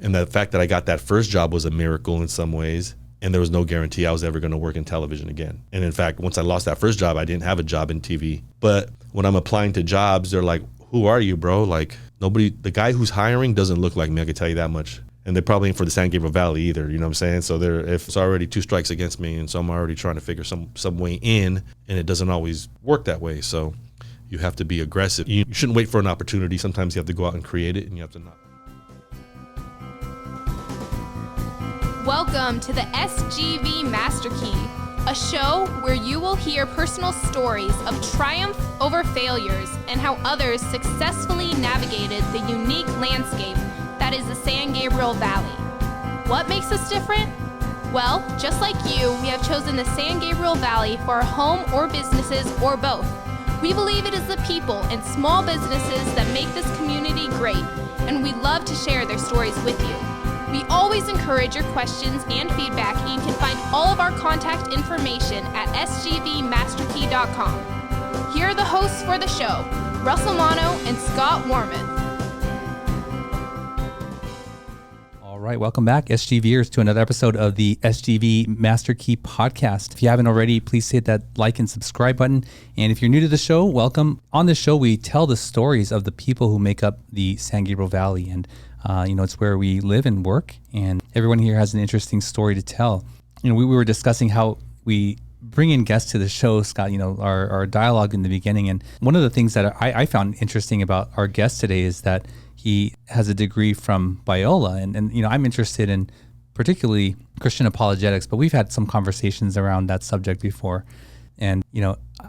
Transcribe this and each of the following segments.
And the fact that I got that first job was a miracle in some ways. And there was no guarantee I was ever going to work in television again. And in fact, once I lost that first job, I didn't have a job in TV. But when I'm applying to jobs, they're like, who are you, bro? Like nobody, the guy who's hiring doesn't look like me. I can tell you that much. And they probably ain't for the San Gabriel Valley either. You know what I'm saying? So if it's already 2 strikes against me, and so I'm already trying to figure some way in, and it doesn't always work that way. So you have to be aggressive. You shouldn't wait for an opportunity. Sometimes you have to go out and create it, and you have to not. Welcome to the SGV Master Key, a show where you will hear personal stories of triumph over failures and how others successfully navigated the unique landscape that is the San Gabriel Valley. What makes us different? Well, just like you, we have chosen the San Gabriel Valley for our home or businesses or both. We believe it is the people and small businesses that make this community great, and we love to share their stories with you. We always encourage your questions and feedback, and you can find all of our contact information at sgvmasterkey.com. Here are the hosts for the show, Russell Mono and Scott Warmoth. All right, welcome back, SGVers, to another episode of the SGV Master Key podcast. If you haven't already, please hit that like and subscribe button. And if you're new to the show, welcome. On this show, we tell the stories of the people who make up the San Gabriel Valley, and it's where we live and work, and everyone here has an interesting story to tell. We were discussing how we bring in guests to the show, Scott, our dialogue in the beginning. And one of the things that I found interesting about our guest today is that he has a degree from Biola. And I'm interested in particularly Christian apologetics, but we've had some conversations around that subject before. And,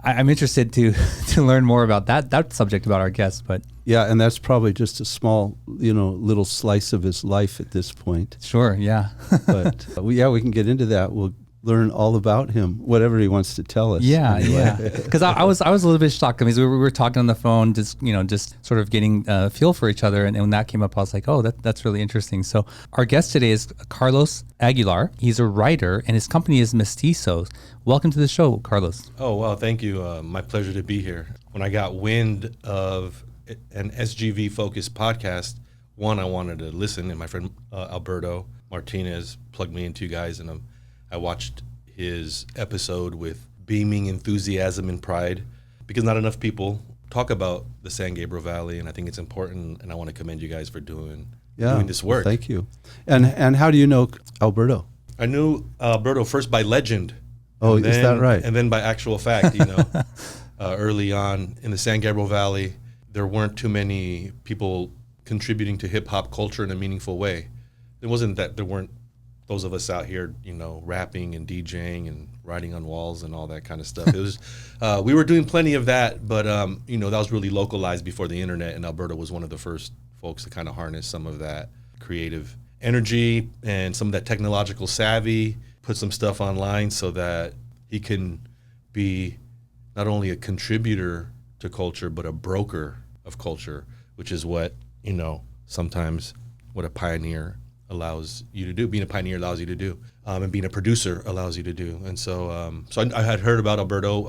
I'm interested to learn more about that subject about our guest, but. Yeah, and that's probably just a small, little slice of his life at this point. Sure, yeah. But we can get into that. We'll learn all about him, whatever he wants to tell us. Yeah, anyway. yeah. Because I was a little bit shocked. I mean, we were talking on the phone, just sort of getting a feel for each other, and when that came up, I was like, oh, that's really interesting. So our guest today is Carlos Aguilar. He's a writer, and his company is Mestizos. Welcome to the show, Carlos. Oh, well, thank you. My pleasure to be here. When I got wind of an SGV-focused podcast, one, I wanted to listen, and my friend Alberto Martinez plugged me into you guys, and I watched his episode with beaming enthusiasm and pride, because not enough people talk about the San Gabriel Valley, and I think it's important, and I want to commend you guys for doing this work. Well, thank you. And how do you know Alberto? I knew Alberto first by legend. Oh, is that right? And then by actual fact, early on in the San Gabriel Valley, there weren't too many people contributing to hip hop culture in a meaningful way. It wasn't that there weren't those of us out here, rapping and DJing and writing on walls and all that kind of stuff. It was, we were doing plenty of that, but that was really localized before the internet, and Alberto was one of the first folks to kind of harness some of that creative energy and some of that technological savvy, put some stuff online so that he can be not only a contributor to culture, but a broker of culture, which is what, sometimes what a pioneer allows you to do. Being a pioneer allows you to do, and being a producer allows you to do. And so, I had heard about Alberto.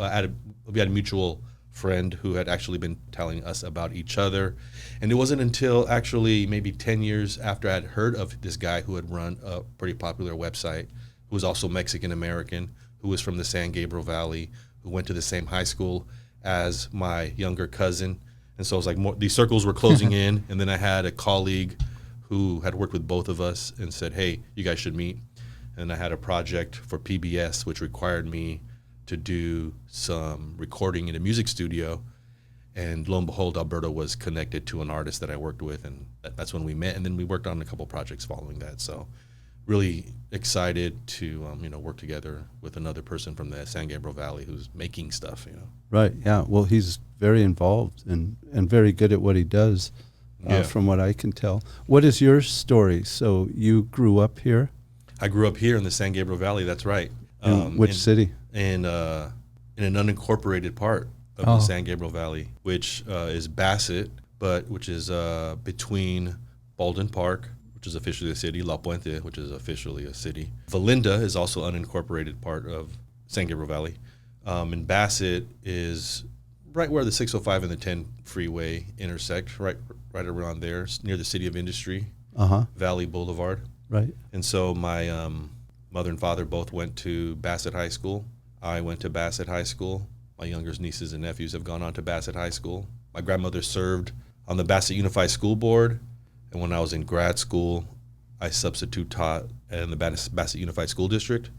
We had a mutual friend who had actually been telling us about each other, and it wasn't until actually maybe 10 years after I had heard of this guy who had run a pretty popular website, who was also Mexican American, who was from the San Gabriel Valley, who went to the same high school as my younger cousin. And so it was like these circles were closing in, and then I had a colleague who had worked with both of us and said, hey, you guys should meet. And I had a project for PBS, which required me to do some recording in a music studio. And lo and behold, Alberto was connected to an artist that I worked with, and that's when we met. And then we worked on a couple projects following that. So really excited to work together with another person from the San Gabriel Valley who's making stuff. Right, yeah. Well, he's very involved and very good at what he does. From what I can tell. What is your story? So you grew up here? I grew up here in the San Gabriel Valley, that's right. Which city? In an unincorporated part of the San Gabriel Valley, which is Bassett, but which is between Baldwin Park, which is officially a city, La Puente, which is officially a city. Valinda is also an unincorporated part of San Gabriel Valley. And Bassett is right where the 605 and the 10 freeway intersect, right around there, near the City of Industry. Valley Boulevard. Right. And so my mother and father both went to Bassett High School. I went to Bassett High School. My younger nieces and nephews have gone on to Bassett High School. My grandmother served on the Bassett Unified School Board. And when I was in grad school, I substitute taught in the Bassett Unified School District.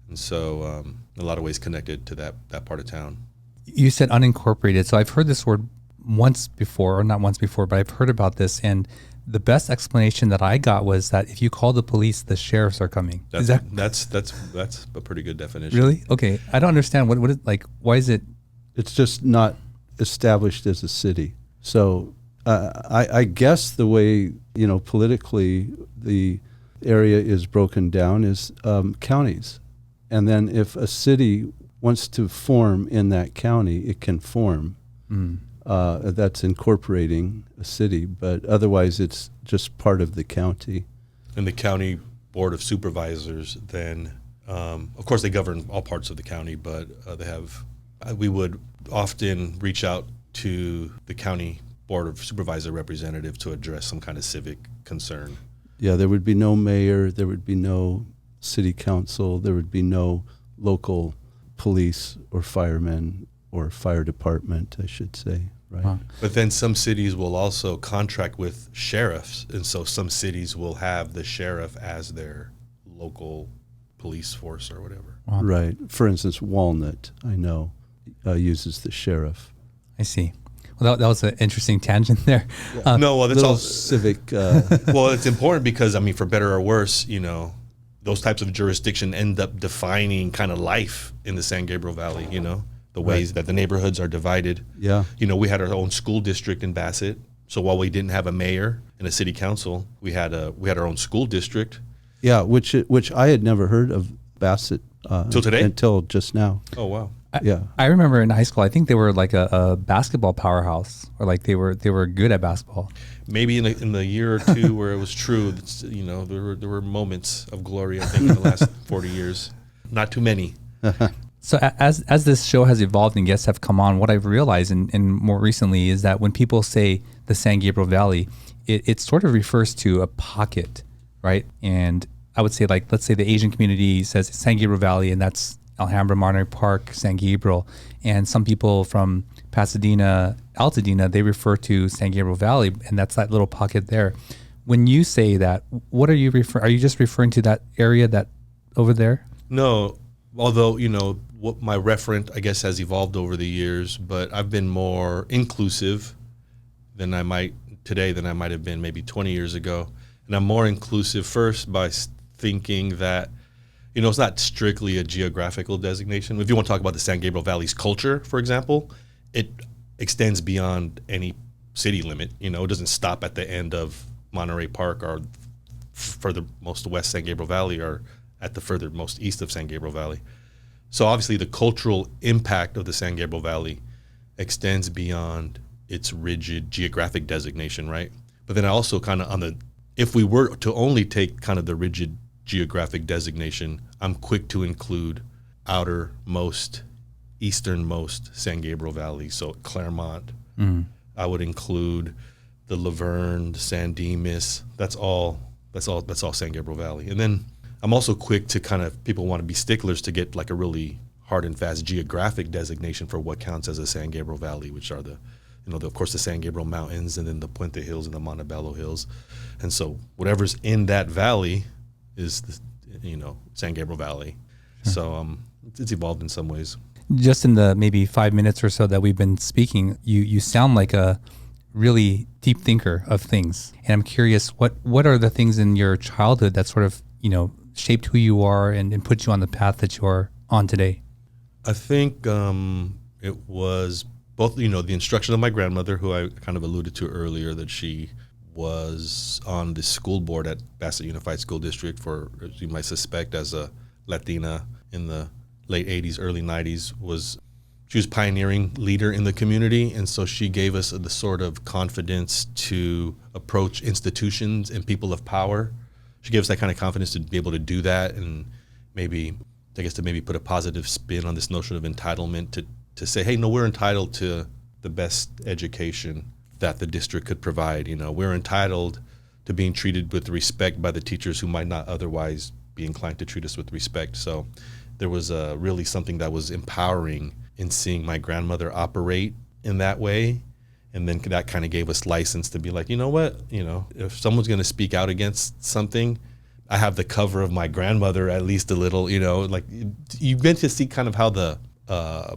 And so in a lot of ways connected to that part of town. You said unincorporated. So I've heard this word once before, or not once before, but I've heard about this. And the best explanation that I got was that if you call the police, the sheriffs are coming. That's a pretty good definition. Really? Okay. I don't understand what is, like, why is it? It's just not established as a city. So I guess the way, politically the area is broken down is counties. And then if a city wants to form in that county, it can form. That's incorporating a city, but otherwise it's just part of the county. And the county board of supervisors then, of course they govern all parts of the county, but we would often reach out to the county board of supervisor representative to address some kind of civic concern. Yeah, there would be no mayor, there would be no city council, there would be no local police or firemen or fire department, I should say, right? Huh. But then some cities will also contract with sheriffs, and so some cities will have the sheriff as their local police force or whatever. Wow. Right. For instance, Walnut, I know, uses the sheriff. I see. Well, that was an interesting tangent there. No, well, that's all civic. Well, it's important because, for better or worse, those types of jurisdiction end up defining kind of life in the San Gabriel Valley, the ways that the neighborhoods are divided. Yeah. We had our own school district in Bassett. So while we didn't have a mayor and a city council, we had our own school district. Yeah, which I had never heard of Bassett Till today? until just now. Oh, wow. I remember in high school, I think they were like a basketball powerhouse, or like they were good at basketball. Maybe in the year or two where it was true, there were moments of glory, I think, in the last 40 years. Not too many. So as this show has evolved and guests have come on, what I've realized and more recently is that when people say the San Gabriel Valley, it sort of refers to a pocket, right? And I would say, like, let's say the Asian community says San Gabriel Valley, and that's Alhambra, Monterey Park, San Gabriel. And some people from Pasadena, Altadena, they refer to San Gabriel Valley, and that's that little pocket there. When you say that, what are you referring? Are you just referring to that area that over there? No, although, what my referent, I guess, has evolved over the years, but I've been more inclusive than I might have been maybe 20 years ago. And I'm more inclusive first by thinking that, it's not strictly a geographical designation. If you want to talk about the San Gabriel Valley's culture, for example, it extends beyond any city limit. It doesn't stop at the end of Monterey Park or furthermost west San Gabriel Valley or at the furthermost east of San Gabriel Valley. So obviously the cultural impact of the San Gabriel Valley extends beyond its rigid geographic designation, right? But then I also kind of if we were to only take kind of the rigid geographic designation, I'm quick to include outermost, easternmost San Gabriel Valley. So Claremont, I would include the Laverne, San Dimas. That's all San Gabriel Valley. And then I'm also quick to kind of, people want to be sticklers to get like a really hard and fast geographic designation for what counts as a San Gabriel Valley, which are of course, the San Gabriel Mountains and then the Puente Hills and the Montebello Hills. And so whatever's in that valley is San Gabriel Valley. So it's evolved in some ways. Just in the maybe 5 minutes or so that we've been speaking, you sound like a really deep thinker of things. And I'm curious, what are the things in your childhood that sort of, shaped who you are and put you on the path that you are on today? I think it was both, the instruction of my grandmother, who I kind of alluded to earlier, that she was on the school board at Bassett Unified School District for, as you might suspect, as a Latina in the late 80s, early 90s. She was pioneering leader in the community, and so she gave us the sort of confidence to approach institutions and people of power. She gave us that kind of confidence to be able to do that, and to maybe put a positive spin on this notion of entitlement, to say, hey, no, we're entitled to the best education that the district could provide. We're entitled to being treated with respect by the teachers who might not otherwise be inclined to treat us with respect. So there was really something that was empowering in seeing my grandmother operate in that way. And then that kind of gave us license to be like, you know what, if someone's going to speak out against something, I have the cover of my grandmother at least a little, like you begin to see kind of how the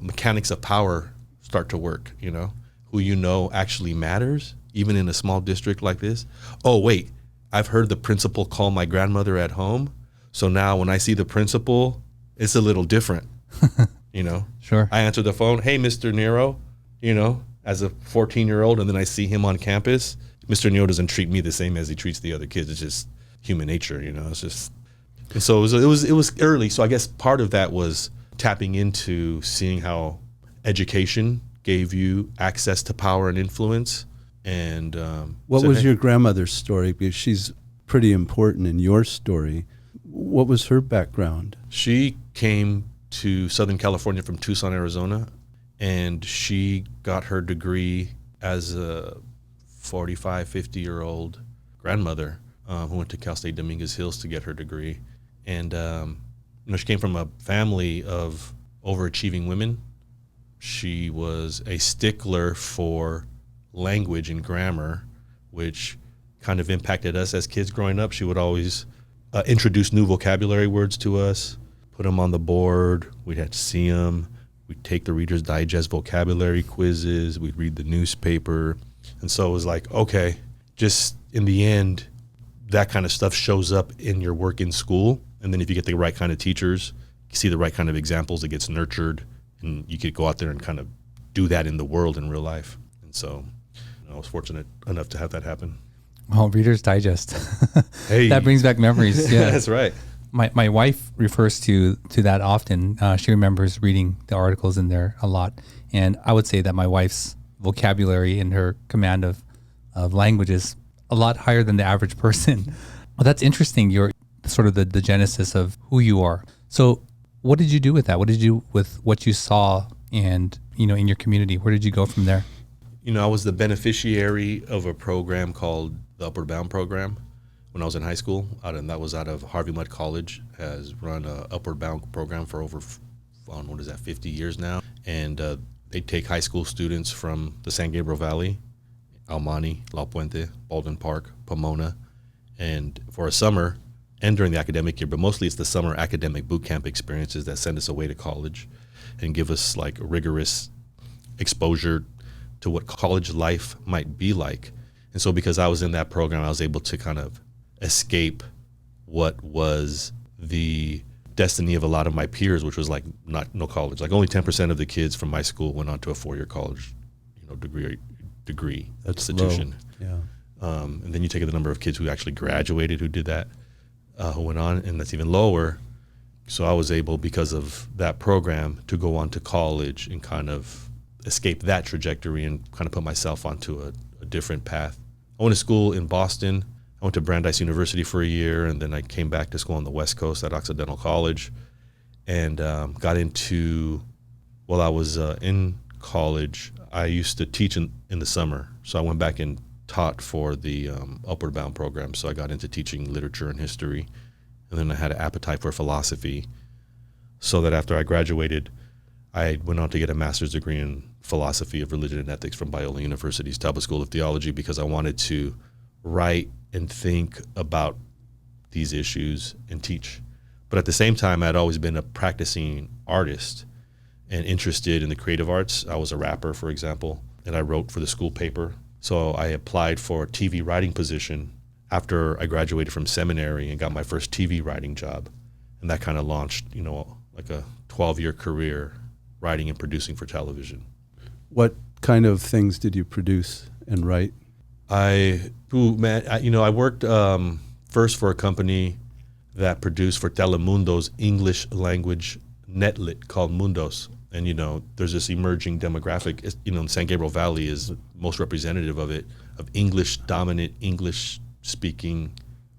mechanics of power start to work, who actually matters, even in a small district like this. Oh, wait, I've heard the principal call my grandmother at home. So now when I see the principal, it's a little different, Sure. I answer the phone, hey, Mr. Nero, as a 14-year-old, and then I see him on campus. Mr. Nero doesn't treat me the same as he treats the other kids. It's just human nature, it's just. And so it was early. So I guess part of that was tapping into seeing how education gave you access to power and influence. And what was your grandmother's story? Because she's pretty important in your story. What was her background? She came to Southern California from Tucson, Arizona, and she got her degree as a 45, 50-year-old grandmother who went to Cal State Dominguez Hills to get her degree. And she came from a family of overachieving women. She was a stickler for language and grammar, which kind of impacted us as kids growing up. She would always introduce new vocabulary words to us, put them on the board. We'd have to see them. We'd take the Reader's Digest vocabulary quizzes. We'd read the newspaper. And so it was like, okay, just in the end, that kind of stuff shows up in your work in school. And then if you get the right kind of teachers, you see the right kind of examples, it gets nurtured, and you could go out there and kind of do that in the world in real life. And so I was fortunate enough to have that happen. Oh, Reader's Digest. Hey. That brings back memories. Yeah, that's right. My wife refers to that often. She remembers reading the articles in there a lot. And I would say that my wife's vocabulary and her command of language is a lot higher than the average person. Well, that's interesting. You're sort of the genesis of who you are. So what did you do with that? What did you do with what you saw and, in your community? Where did you go from there? I was the beneficiary of a program called the Upward Bound program when I was in high school. That was out of Harvey Mudd College, has run a Upward Bound program for over, 50 years now. And they take high school students from the San Gabriel Valley, Almani, La Puente, Baldwin Park, Pomona, and for a summer and during the academic year, but mostly it's the summer academic boot camp experiences that send us away to college and give us like rigorous exposure to what college life might be like. And so because I was in that program, I was able to kind of escape what was the destiny of a lot of my peers, which was like no college. Like only 10% of the kids from my school went on to a 4-year college, degree That's institution. Low. Yeah. And then you take the number of kids who actually graduated who did that, who went on, and that's even lower. So I was able, because of that program, to go on to college and kind of escape that trajectory and kind of put myself onto a different path. I went to school in Boston. I went to Brandeis University for a year, and then I came back to school on the West Coast at Occidental College, and got into, while I was in college, I used to teach in the summer. So I went back and taught for the Upward Bound program. So I got into teaching literature and history, and then I had an appetite for philosophy. So that after I graduated, I went on to get a master's degree in philosophy of religion and ethics from Biola University's Talbot School of Theology, because I wanted to write and think about these issues and teach. But at the same time, I'd always been a practicing artist and interested in the creative arts. I was a rapper, for example, and I wrote for the school paper. So I applied for a TV writing position after I graduated from seminary and got my first TV writing job. And that kind of launched, like a 12-year career writing and producing for television. What kind of things did you produce and write? I worked first for a company that produced for Telemundo's English language netlet called Mundos. And, there's this emerging demographic, San Gabriel Valley is most representative of it, of English-dominant, English-speaking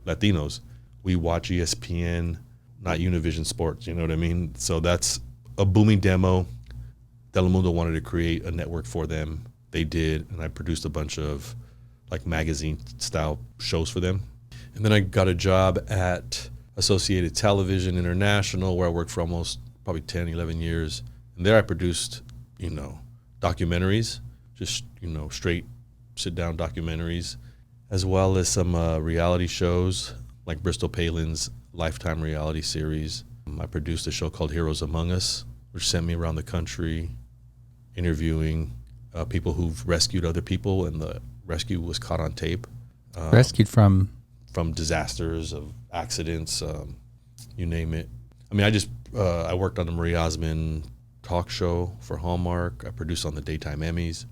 Latinos. We watch ESPN, not Univision Sports, you know what I mean? So that's a booming demo. Telemundo wanted to create a network for them. They did, and I produced a bunch of like magazine style shows for them. And then I got a job at Associated Television International, where I worked for almost probably 10, 11 years. And there I produced, documentaries, just, straight sit down documentaries, as well as some reality shows like Bristol Palin's Lifetime reality series. I produced a show called Heroes Among Us, which sent me around the country interviewing people who've rescued other people, and the rescue was caught on tape. Rescued from disasters, of accidents, you name it. I mean, I worked on the Marie Osmond talk show for Hallmark. I produced on the Daytime Emmys.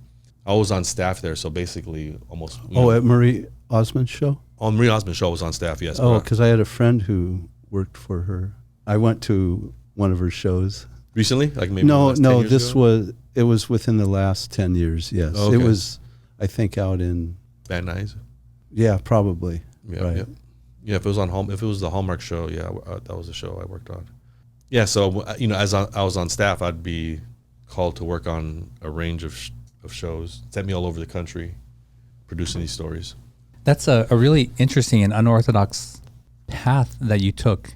I was on staff there, so basically almost. At Marie Osmond's show? On Marie Osmond's show, I was on staff, yes. Oh, because I had a friend who worked for her. I went to one of her shows. Recently? Like maybe No, 10 years ago? It was within the last 10 years, yes. Okay. It was, I think, out in... Van Nuys? Yeah, probably. Yeah, right. yeah. Yeah, if it was the Hallmark show, that was the show I worked on. Yeah, so as I was on staff, I'd be called to work on a range of shows, sent me all over the country, producing these stories. That's a really interesting and unorthodox path that you took,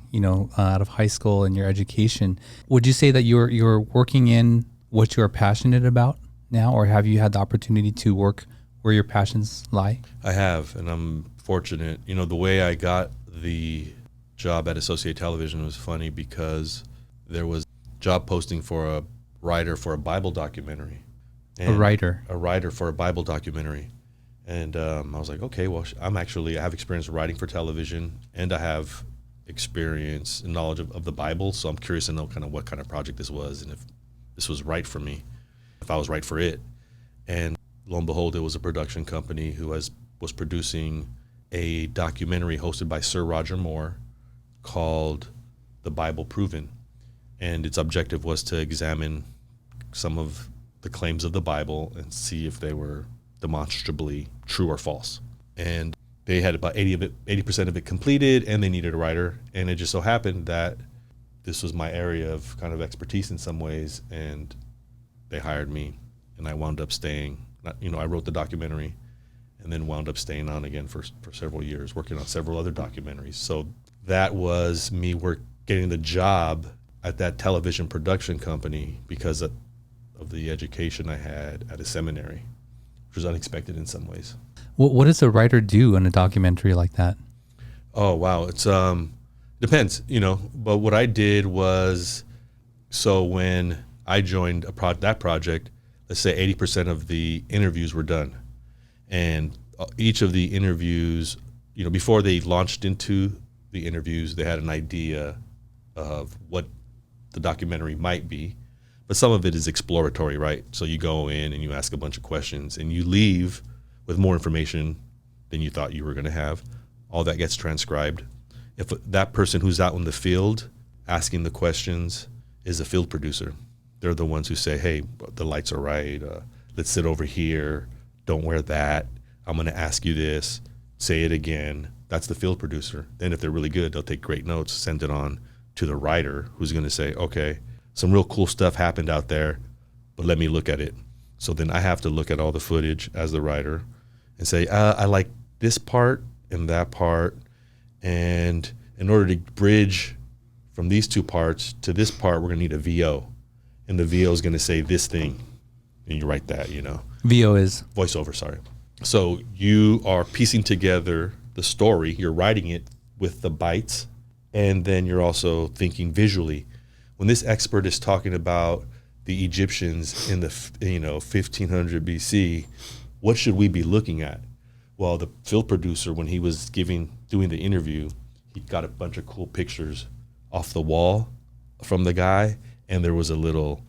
out of high school and your education. Would you say that you're working in what you're passionate about now, or have you had the opportunity to work where your passions lie? I have, and I'm fortunate. The way I got the job at Associated Television was funny, because there was a job posting for a writer for a Bible documentary. A writer for a Bible documentary. And I was like, okay, well, I have experience writing for television, and I have experience and knowledge of the Bible. So I'm curious to know kind of what kind of project this was, and if this was right for me, if I was right for it. And lo and behold, it was a production company who was producing a documentary hosted by Sir Roger Moore called The Bible Proven. And its objective was to examine some of the claims of the Bible and see if they were demonstrably true or false. And they had about 80% of it completed, and they needed a writer. And it just so happened that this was my area of kind of expertise in some ways, and they hired me, and I wound up staying. I wrote the documentary, and then wound up staying on again for several years, working on several other documentaries. So that was me getting the job at that television production company because of the education I had at a seminary, which was unexpected in some ways. What does a writer do in a documentary like that? Oh, wow. It's depends, but what I did was, so when I joined that project, let's say 80% of the interviews were done. And each of the interviews, before they launched into the interviews, they had an idea of what the documentary might be, but some of it is exploratory, right? So you go in and you ask a bunch of questions, and you leave with more information than you thought you were going to have. All that gets transcribed. If that person who's out in the field asking the questions is a field producer, they're the ones who say, hey, the lights are right, let's sit over here, don't wear that, I'm going to ask you this, say it again. That's the field producer. Then if they're really good, they'll take great notes, send it on to the writer, who's going to say, okay, some real cool stuff happened out there, but let me look at it. So then I have to look at all the footage as the writer and say, I like this part and that part, and in order to bridge from these two parts to this part, we're going to need a VO, and the VO is going to say this thing, and you write that, VO is? Voiceover, sorry. So you are piecing together the story, you're writing it with the bites, and then you're also thinking visually. When this expert is talking about the Egyptians in the 1500 BC, what should we be looking at? Well, the film producer, when he was doing the interview, he got a bunch of cool pictures off the wall from the guy, and there was a little,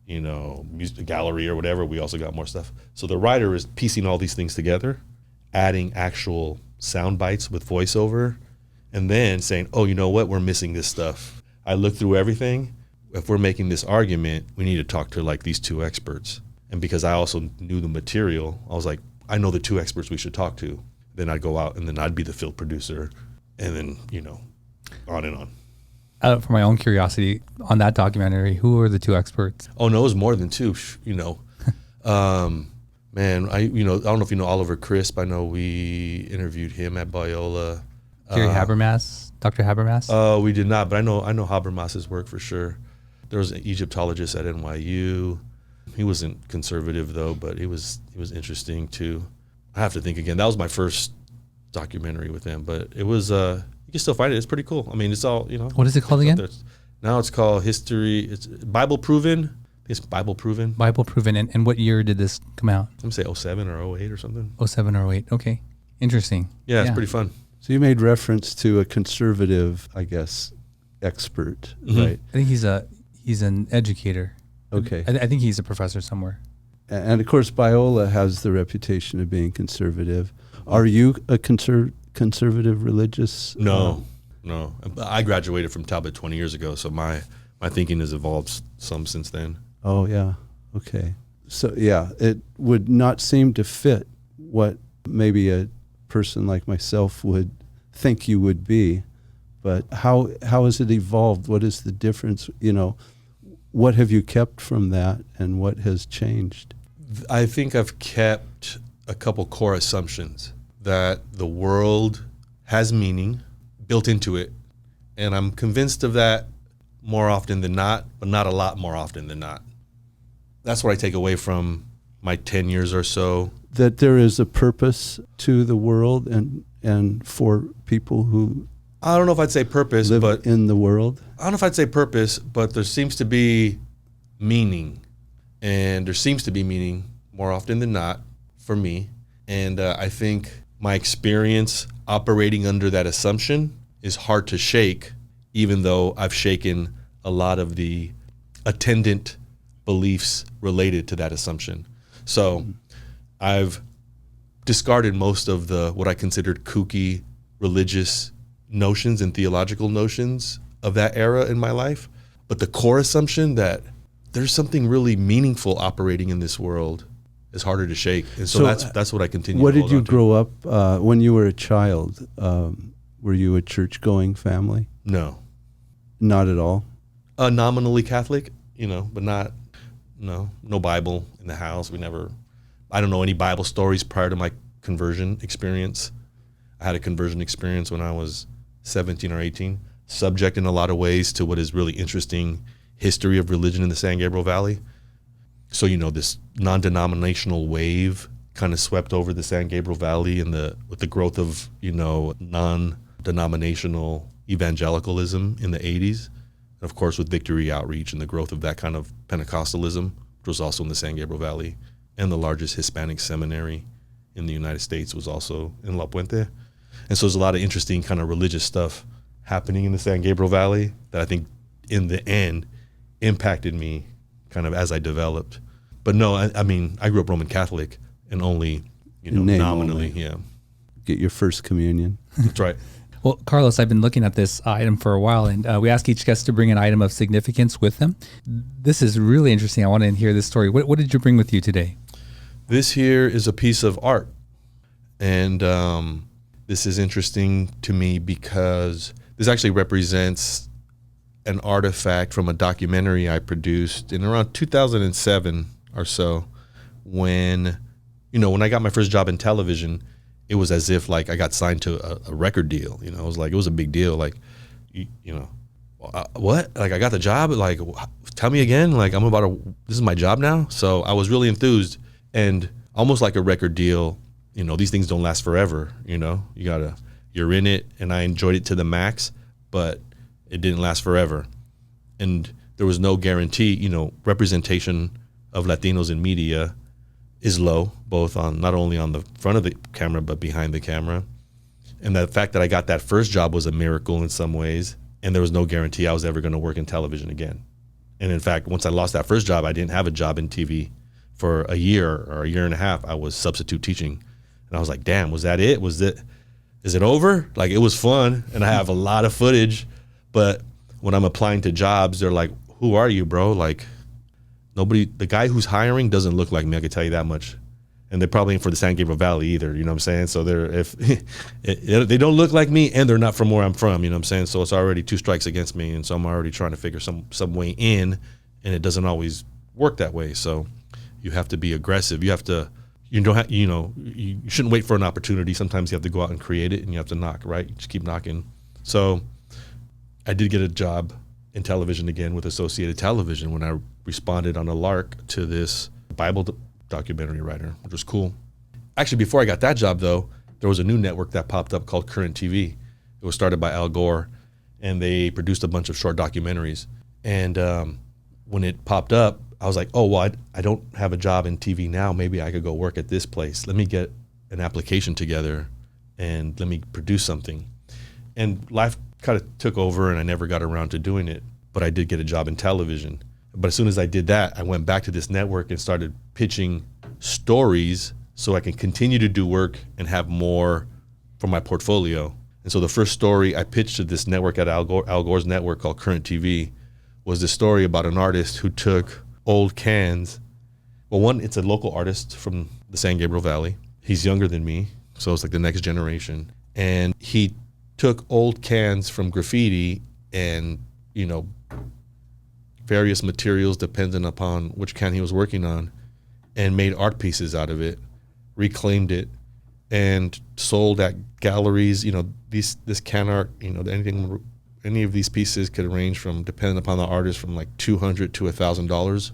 music gallery or whatever. We also got more stuff. So the writer is piecing all these things together, adding actual sound bites with voiceover, and then saying, oh, you know what? We're missing this stuff. I looked through everything. If we're making this argument, we need to talk to like these two experts. And because I also knew the material, I was like, I know the two experts we should talk to. Then I'd go out, and then I'd be the field producer, and then, on and on. For my own curiosity, on that documentary, who were the two experts? Oh, no, it was more than two, Man, I don't know if you know Oliver Crisp. I know we interviewed him at Biola. Gary Habermas, Dr. Habermas? We did not, but I know Habermas's work for sure. There was an Egyptologist at NYU. He wasn't conservative though, but he was interesting too. I have to think again. That was my first documentary with him, but it was you can still find it. It's pretty cool. I mean, it's all, What is it called again? Now it's called History. It's Bible Proven. It's Bible Proven. Bible Proven. And what year did this come out? I'm gonna say 07 or 08 or something. 07 or 08. Okay. Interesting. Yeah, it's pretty fun. So you made reference to a conservative, I guess, expert, right? I think he's an educator. Okay. I think he's a professor somewhere. And of course, Biola has the reputation of being conservative. Are you a conservative religious? No. I graduated from Talbot 20 years ago, so my thinking has evolved some since then. Oh, yeah. Okay. So, yeah, it would not seem to fit what maybe a person like myself would think you would be. But how has it evolved? What is the difference? What have you kept from that and what has changed? I think I've kept a couple core assumptions that the world has meaning built into it. And I'm convinced of that more often than not, but not a lot more often than not. That's what I take away from my 10 years or so. That there is a purpose to the world and for people who I don't know if I'd say purpose, live but in the world. I don't know if I'd say purpose, but there seems to be meaning. And there seems to be meaning more often than not for me. And I think my experience operating under that assumption is hard to shake, even though I've shaken a lot of the attendant beliefs related to that assumption. So I've discarded most of the what I considered kooky religious notions and theological notions of that era in my life. But the core assumption that there's something really meaningful operating in this world is harder to shake. And so that's what I continue What to did hold you on to. grow up when you were a child? Were you a church-going family? No. Not at all? Nominally Catholic, but no Bible in the house. I don't know any Bible stories prior to my conversion experience. I had a conversion experience when I was 17 or 18, subject in a lot of ways to what is really interesting history of religion in the San Gabriel Valley. So, this non-denominational wave kind of swept over the San Gabriel Valley with the growth of, non-denominational evangelicalism in the 80s. And of course, with Victory Outreach and the growth of that kind of Pentecostalism, which was also in the San Gabriel Valley. And the largest Hispanic seminary in the United States was also in La Puente. And so there's a lot of interesting kind of religious stuff happening in the San Gabriel Valley that I think in the end impacted me kind of as I developed. But no, I mean, I grew up Roman Catholic and only, nominally, only. yeah. Get your first communion. That's right. Well, Carlos, I've been looking at this item for a while, and we ask each guest to bring an item of significance with them. This is really interesting. I want to hear this story. What did you bring with you today? This here is a piece of art. And this is interesting to me because this actually represents an artifact from a documentary I produced in around 2007 or so when I got my first job in television. It was as if like I got signed to a record deal. It was a big deal. Like, what? Like I got the job. Like, tell me again. Like this is my job now. So I was really enthused and almost like a record deal. These things don't last forever. You're in it, and I enjoyed it to the max, but it didn't last forever. And there was no guarantee. Representation of Latinos in media is low, both not only on the front of the camera, but behind the camera. And the fact that I got that first job was a miracle in some ways. And there was no guarantee I was ever going to work in television again. And in fact, once I lost that first job, I didn't have a job in TV for a year or a year and a half. I was substitute teaching. And I was like, damn, was that it? Is it over? Like, it was fun. And I have a lot of footage. But when I'm applying to jobs, they're like, who are you, bro? Like, the guy who's hiring doesn't look like me, I can tell you that much. And they probably ain't for the San Gabriel Valley either, you know what I'm saying? So they don't look like me, and they're not from where I'm from, you know what I'm saying? So it's already 2 strikes against me, and so I'm already trying to figure some way in, and it doesn't always work that way. So you have to be aggressive. You you don't have, you shouldn't wait for an opportunity. Sometimes you have to go out and create it, and you have to knock, right? You just keep knocking. So I did get a job in television again with Associated Television when I responded on a lark to this Bible documentary writer, which was cool. Actually, before I got that job, though, there was a new network that popped up called Current TV. It was started by Al Gore, and they produced a bunch of short documentaries. And when it popped up, I was like, oh, well, I don't have a job in TV now. Maybe I could go work at this place. Let me get an application together and let me produce something. And life kind of took over, and I never got around to doing it. But I did get a job in television. But as soon as I did that, I went back to this network and started pitching stories so I can continue to do work and have more for my portfolio. And so the first story I pitched to this network at Al Gore's network called Current TV was this story about an artist who took old cans. Well, one, it's a local artist from the San Gabriel Valley. He's younger than me, so it's like the next generation. And he took old cans from graffiti and, various materials depending upon which can he was working on, and made art pieces out of it, reclaimed it, and sold at galleries. This can art, any of these pieces could range from, depending upon the artist, from like $200 to $1,000.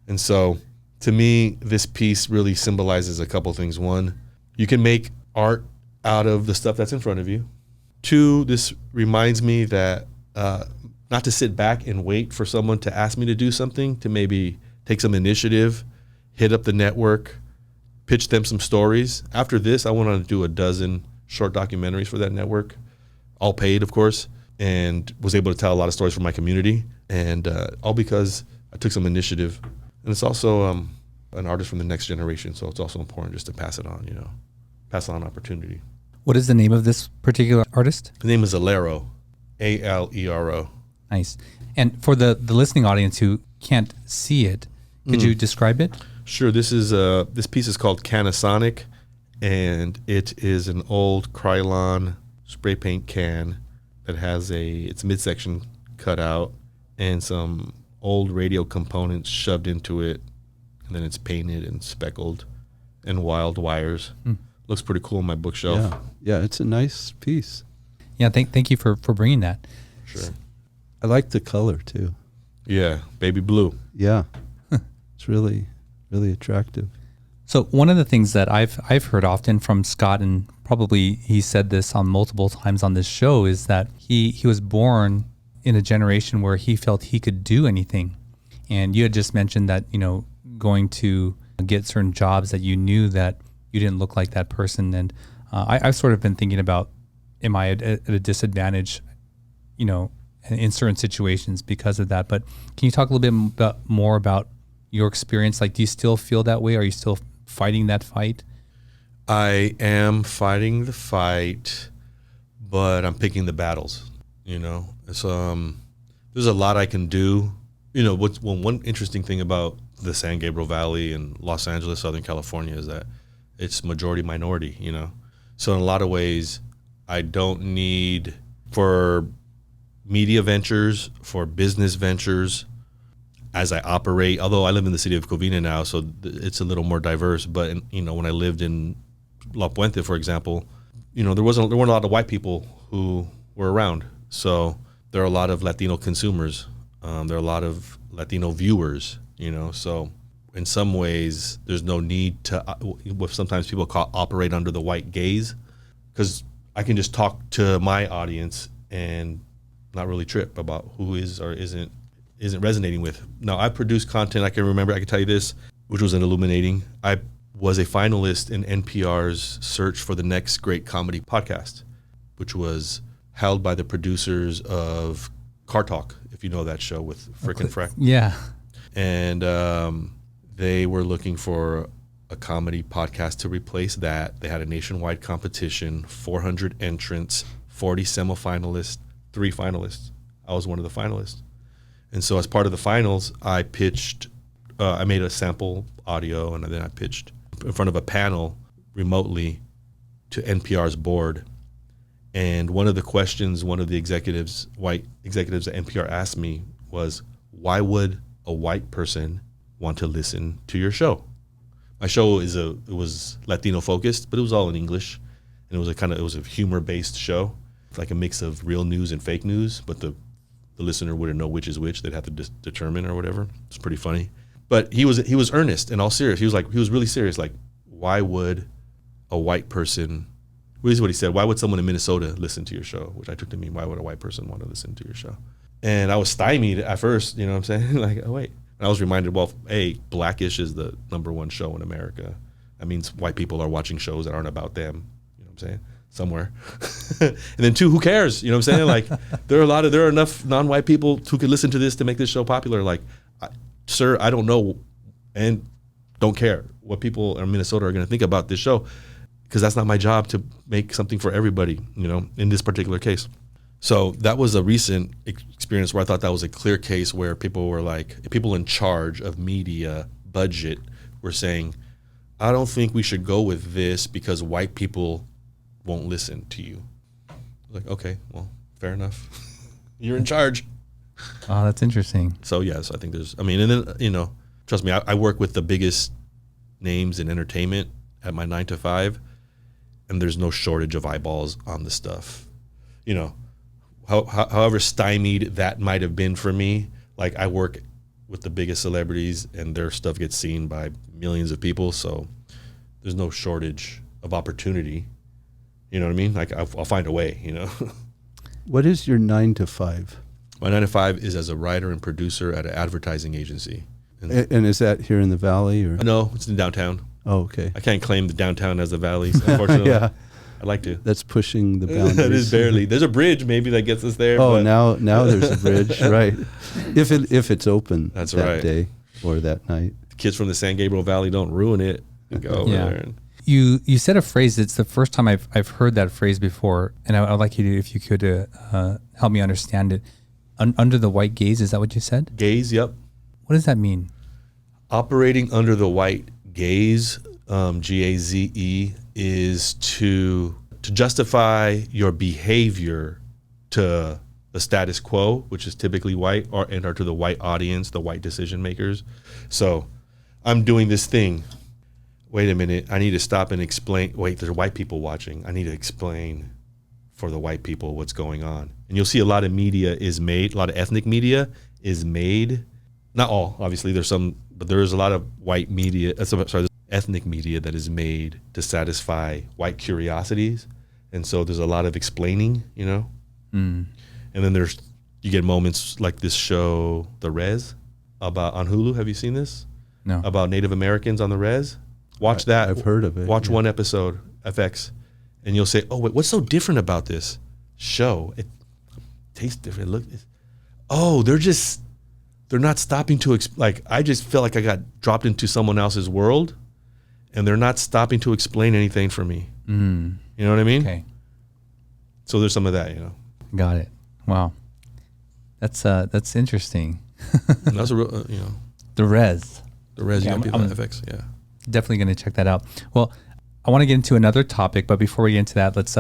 And so to me, this piece really symbolizes a couple things. One, you can make art out of the stuff that's in front of you. Two, this reminds me that not to sit back and wait for someone to ask me to do something, to maybe take some initiative, hit up the network, pitch them some stories. After this, I went on to do a dozen short documentaries for that network, all paid, of course, and was able to tell a lot of stories from my community, and all because I took some initiative. And it's also an artist from the next generation, so it's also important just to pass it on, pass on opportunity. What is the name of this particular artist? His name is Alero, Alero. Nice. And for the listening audience who can't see it, could you describe it? Sure. This piece is called Canasonic, and it is an old Krylon spray paint can that has its midsection cut out and some old radio components shoved into it, and then it's painted and speckled and wild wires. Looks pretty cool on my bookshelf. Yeah, it's a nice piece. Yeah, thank you for bringing that. Sure. I like the color too. Yeah, baby blue. Yeah, it's really, really attractive. So one of the things that I've heard often from Scott, and probably he said this on multiple times on this show, is that he was born in a generation where he felt he could do anything. And you had just mentioned that, going to get certain jobs that you knew that you didn't look like that person. And I've sort of been thinking about, am I at a disadvantage, in certain situations because of that? But can you talk a little bit more about your experience? Like, do you still feel that way? Are you still fighting that fight? I am fighting the fight, but I'm picking the battles, So there's a lot I can do. One interesting thing about the San Gabriel Valley and Los Angeles, Southern California, is that it's majority minority, So in a lot of ways, I don't need, for media ventures, for business ventures, as I operate, although I live in the city of Covina now, so it's a little more diverse. But when I lived in La Puente, for example, there weren't a lot of white people who were around. So there are a lot of Latino consumers. There are a lot of Latino viewers. So in some ways, there's no need to what sometimes people call operate under the white gaze, because I can just talk to my audience and not really trip about who is or isn't resonating with. Now, I produced content. I can tell you this, which was illuminating. I was a finalist in NPR's search for the next great comedy podcast, which was held by the producers of Car Talk, if you know that show with Frick and Frack. Yeah. And they were looking for a comedy podcast to replace that. They had a nationwide competition, 400 entrants, 40 semifinalists, 3 finalists. I was one of the finalists. And so as part of the finals, I pitched, I made a sample audio, and then I pitched in front of a panel remotely to NPR's board. And one of the questions one of the white executives at NPR asked me was, why would a white person want to listen to your show? My show it was Latino focused, but it was all in English, and it was a humor based show, like a mix of real news and fake news. But the listener wouldn't know which is which; they'd have to determine or whatever. It's pretty funny. But he was earnest and all serious. He was really serious. Like, why would a white person? This is what he said. Why would someone in Minnesota listen to your show? Which I took to mean, why would a white person want to listen to your show? And I was stymied at first. You know what I'm saying? Like, oh wait. And I was reminded, well, Blackish is the #1 show in America. That means white people are watching shows that aren't about them. You know what I'm saying? Somewhere. And then 2, who cares? You know what I'm saying? Like, there are enough non-white people who could listen to this to make this show popular. Like, sir, I don't know and don't care what people in Minnesota are going to think about this show, because that's not my job to make something for everybody, you know, in this particular case. So that was a recent experience where I thought that was a clear case where people in charge of media budget were saying, I don't think we should go with this because white people won't listen to you. Like, okay, well, fair enough. You're in charge. Oh, that's interesting. So yes, I think and then, you know, trust me, I work with the biggest names in entertainment at my 9 to 5, and there's no shortage of eyeballs on the stuff. You know, however stymied that might have been for me, like, I work with the biggest celebrities and their stuff gets seen by millions of people. So there's no shortage of opportunity. You know what I mean? Like, I'll find a way, you know. What is your 9 to 5? My 9 to 5 is as a writer and producer at an advertising agency. And is that here in the Valley? Or? No, it's in downtown. Oh, okay. I can't claim the downtown as the Valley, unfortunately. Yeah. I'd like to. That's pushing the boundaries. That is barely. There's a bridge maybe that gets us there. Oh, but now there's a bridge, right? If it's open That's that right. day or that night. Kids from the San Gabriel Valley don't ruin it and go over there. And You said a phrase. It's the first time I've heard that phrase before, and I'd like you to, if you could, help me understand it. Under the white gaze, is that what you said? gaze, yep. What does that mean? Operating under the white gaze, GAZE, is to justify your behavior to the status quo, which is typically white, or to the white audience, the white decision makers. So I'm doing this thing. Wait a minute, I need to stop and explain. Wait, there's white people watching. I need to explain for the white people what's going on. And you'll see a lot of media is made, a lot of ethnic media is made. Not all, obviously, there's some, but there is a lot of white media, ethnic media that is made to satisfy white curiosities. And so there's a lot of explaining, you know? And then you get moments like this show, The Res, on Hulu. Have you seen this? No. About Native Americans on the Res? Watch that. I've heard of it. Watch yeah. one episode, FX, and you'll say, oh, wait, what's so different about this show? It tastes different. They're not stopping to, I just feel like I got dropped into someone else's world, and they're not stopping to explain anything for me. You know what I mean? Okay. So there's some of that, you know. Got it. Wow. That's interesting. And that's a real, you know. The Res. The Res, Yeah, you know, FX, yeah. Definitely going to check that out. Well, I want to get into another topic, but before we get into that, let's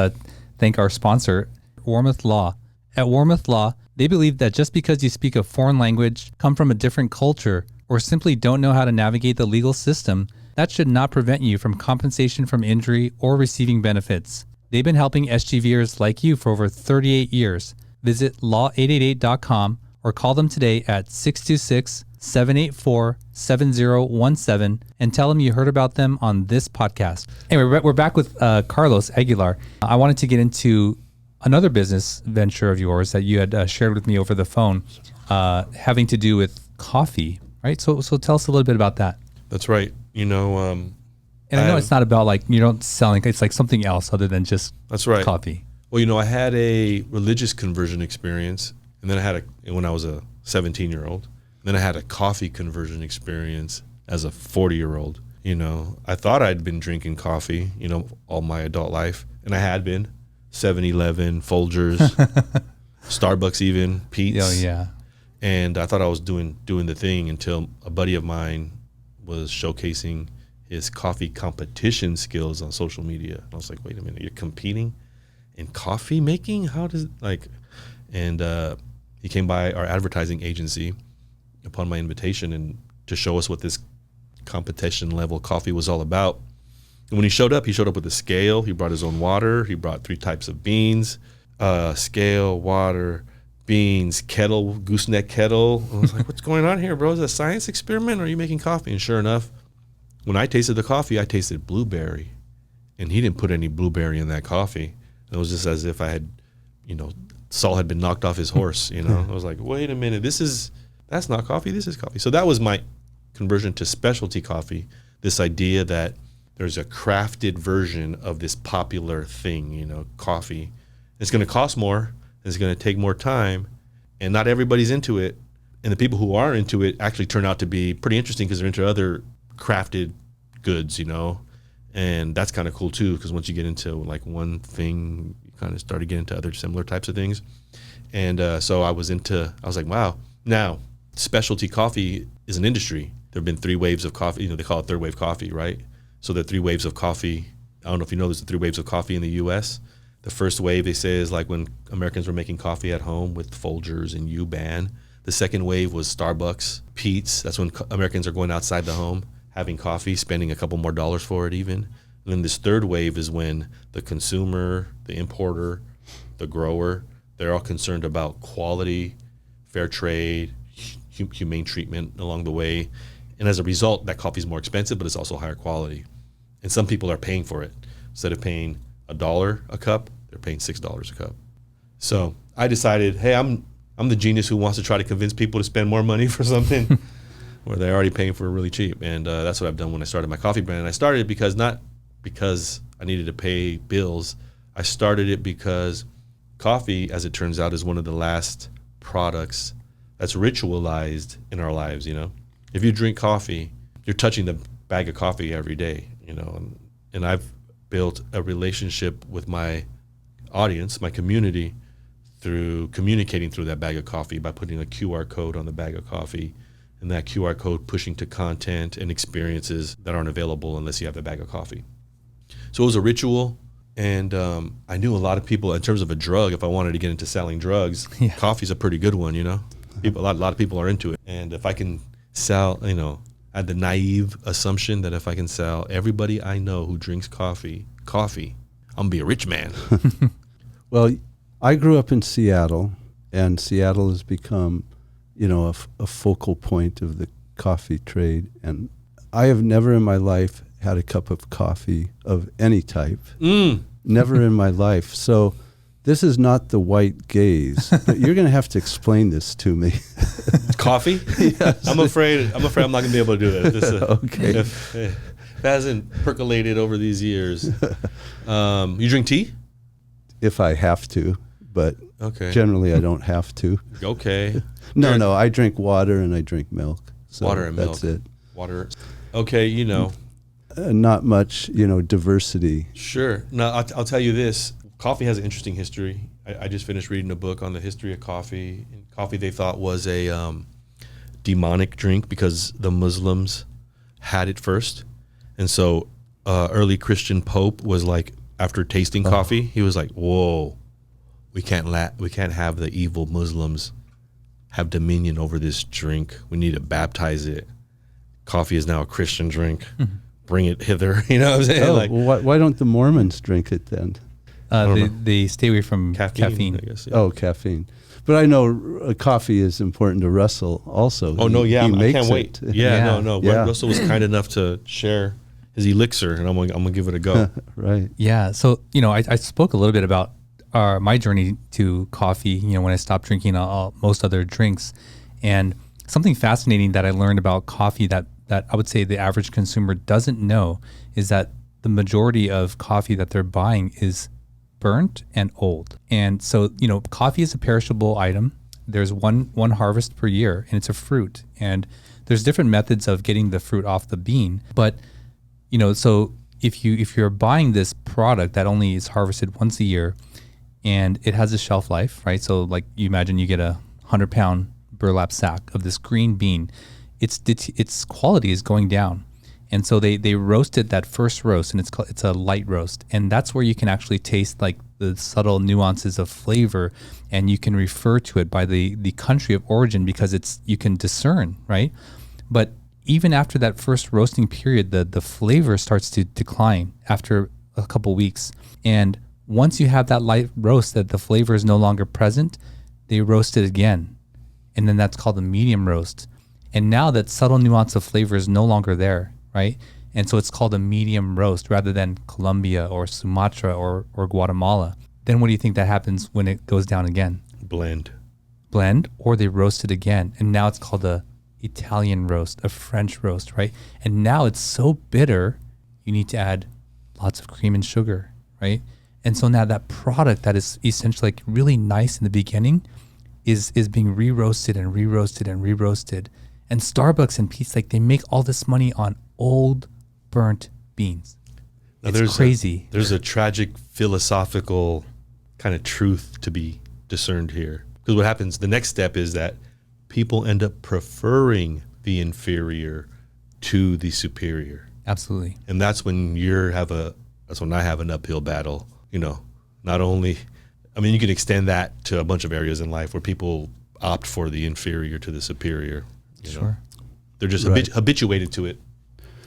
thank our sponsor, Warmoth Law. At Warmoth Law, they believe that just because you speak a foreign language, come from a different culture, or simply don't know how to navigate the legal system, that should not prevent you from compensation from injury or receiving benefits. They've been helping SGVers like you for over 38 years. Visit law888.com or call them today at 626-784-7017 and tell them you heard about them on this podcast. Anyway, we're back with Carlos Aguilar. I wanted to get into another business venture of yours that you had shared with me over the phone, having to do with coffee, right? So tell us a little bit about that. That's right. You know, and I know it's not about you don't sell, it's like something else other than just that's right. coffee. Well, you know, I had a religious conversion experience, and then when I was a 17-year-old, then I had a coffee conversion experience as a 40-year-old. You know, I thought I'd been drinking coffee, you know, all my adult life, and I had been. 7-Eleven, Folgers, Starbucks even, Pete's. Oh, yeah. And I thought I was doing the thing until a buddy of mine was showcasing his coffee competition skills on social media. And I was like, wait a minute, you're competing in coffee making? How does and he came by our advertising agency upon my invitation and to show us what this competition level coffee was all about. And when he showed up with a scale. He brought his own water. He brought 3 types of beans, scale, water, beans, kettle, gooseneck kettle. I was like, what's going on here, bro? Is it a science experiment, or are you making coffee? And sure enough, when I tasted the coffee, I tasted blueberry. And he didn't put any blueberry in that coffee. It was just as if I had, Saul had been knocked off his horse, I was like, wait a minute, that's not coffee, this is coffee. So that was my conversion to specialty coffee, this idea that there's a crafted version of this popular thing, coffee. It's going to cost more, it's going to take more time, and not everybody's into it. And the people who are into it actually turn out to be pretty interesting because they're into other crafted goods, and that's kind of cool too, because once you get into like one thing, you kind of start to get into other similar types of things. And so I was like, wow. Now, specialty coffee is an industry. There have been 3 waves of coffee. They call it third wave coffee, right? So the 3 waves of coffee. I don't know if you know, there's the 3 waves of coffee in the U.S. The first wave, they say, is like when Americans were making coffee at home with Folgers and U-Ban. The second wave was Starbucks, Peet's. That's when Americans are going outside the home, having coffee, spending a couple more dollars for it even. And then this third wave is when the consumer, the importer, the grower, they're all concerned about quality, fair trade, humane treatment along the way. And as a result, that coffee is more expensive, but it's also higher quality. And some people are paying for it. Instead of paying $1 a cup, they're paying $6 a cup. So I decided, hey, I'm the genius who wants to try to convince people to spend more money for something where they're already paying for it really cheap. And that's what I've done when I started my coffee brand. And I started it not because I needed to pay bills. I started it because coffee, as it turns out, is one of the last products that's ritualized in our lives. If you drink coffee, you're touching the bag of coffee every day, and I've built a relationship with my audience, my community, through communicating through that bag of coffee by putting a QR code on the bag of coffee, and that QR code pushing to content and experiences that aren't available unless you have a bag of coffee. So it was a ritual, and I knew a lot of people, in terms of a drug, if I wanted to get into selling drugs, coffee's a pretty good one, A lot of people are into it. And if I can sell, I had the naive assumption that if I can sell everybody I know who drinks coffee, I'm gonna be a rich man. Well, I grew up in Seattle, and Seattle has become, a focal point of the coffee trade. And I have never in my life had a cup of coffee of any type. Never in my life. So this is not the white gaze, but you're going to have to explain this to me. Coffee? Yes. I'm afraid I'm not going to be able to do that. Okay. If it hasn't percolated over these years. You drink tea? If I have to, but generally I don't have to. Okay. No, I drink water and I drink milk. So water and that's milk. It. Water. Okay, not much, diversity. Sure. Now, I'll tell you this. Coffee has an interesting history. I just finished reading a book on the history of coffee. And coffee they thought was a demonic drink because the Muslims had it first. And so early Christian Pope was like, after tasting coffee, he was like, whoa, we can't have the evil Muslims have dominion over this drink. We need to baptize it. Coffee is now a Christian drink. Mm-hmm. Bring it hither. You know what I'm saying? Why don't the Mormons drink it then? They stay away from caffeine. I guess, caffeine. But I know coffee is important to Russell also. Oh, no, yeah. I can't wait. Yeah. No. Yeah. Russell was kind enough to share his elixir, and I'm gonna give it a go. Right. Yeah. So, I spoke a little bit about my journey to coffee, when I stopped drinking most other drinks. And something fascinating that I learned about coffee that I would say the average consumer doesn't know is that the majority of coffee that they're buying is burnt and old. And so, coffee is a perishable item. There's one harvest per year, and it's a fruit. And there's different methods of getting the fruit off the bean. But, so if you're buying this product that only is harvested once a year, and it has a shelf life, right? So like you imagine you get a 100-pound burlap sack of this green bean, its quality is going down. And so they roasted that first roast, and it's a light roast. And that's where you can actually taste like the subtle nuances of flavor, and you can refer to it by the country of origin because you can discern, right? But even after that first roasting period, the flavor starts to decline after a couple weeks. And once you have that light roast that the flavor is no longer present, they roast it again. And then that's called a medium roast. And now that subtle nuance of flavor is no longer there, right? And so it's called a medium roast rather than Colombia or Sumatra or Guatemala. Then what do you think that happens when it goes down again? Blend, or they roast it again. And now it's called a Italian roast, a French roast, right? And now it's so bitter, you need to add lots of cream and sugar, right? And so now that product that is essentially like really nice in the beginning is being re-roasted and re-roasted and re-roasted. And Starbucks and Pete's, like, they make all this money on old burnt beans. Now It's crazy. There's a tragic philosophical kind of truth to be discerned here. Because what happens, the next step is that people end up preferring the inferior to the superior. Absolutely. And that's when that's when I have an uphill battle. You know, not only, I mean, you can extend that to a bunch of areas in life where people opt for the inferior to the superior. You know? They're just habituated to it.